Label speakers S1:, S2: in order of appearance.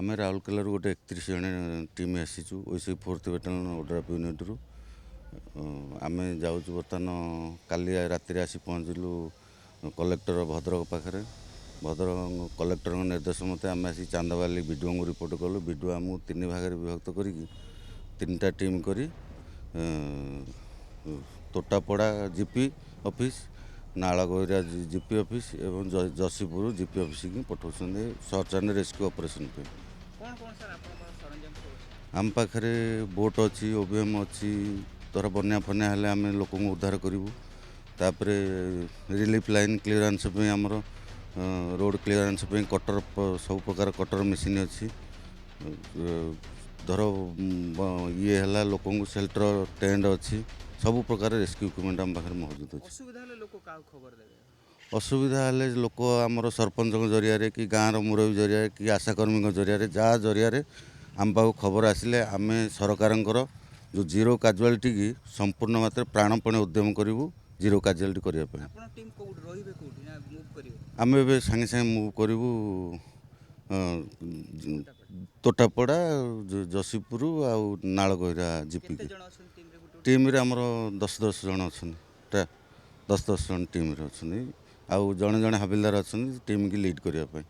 S1: आम राउरकेला गोटे 31 जन टीम आसीचु ओसी 4th बेटालियन ओड्राफ यूनिट रु आम जाऊँ बर्तमान काली राति आसी पहुँचलु कलेक्टर भद्रक पाखे भद्रक कलेक्टर निर्देश मते आम आसी चांदवाली विडीओ को रिपोर्ट कलु विडीओ आमको 3 भाग विभक्त करी 3टा टीम करी तोटापड़ा जीपी ऑफिस नालगोरा जीपी ऑफिस एवं जसीपुर जीपी ऑफिस की पठाऊँ सर्च एंड रेस्क्यू ऑपरेशन पे आम पाखे बोट अच्छी ओबीएम अच्छी धर बन्या फन्या हेले आम लोक उद्धार करूँ तापर रिलीफ लाइन क्लीयरेंस आमर रोड क्लीयरेंस कटर सब प्रकार कटर मेसीन अच्छी धर ये है लोक सेल्टर टेंट अच्छी सब प्रकार रेस्क्यू इक्विपमेंट आम पाखे मौजूद अच्छे असुविधा हेले लोक आमर सरपंच जरिया कि गाँव मुरबी जरिया कि आशाकर्मी जरिया जहाँ जरिया आम पाक खबर आसिले आम सरकार जो जीरो काजुआलिटी की संपूर्ण मात्रा प्राणपणे उद्यम करूँ जीरो काजुआलिटी करने आम ए सागे सागे मुव करूँ तोटापड़ा जसीपुर आउ नालगोहिरा जीपी टीम रे आमर 10 जन अच्छा 10 जन टीम रे अच्छा आउ जड़े जड़े हाबिलदार अच्छा टीम की लीड करने।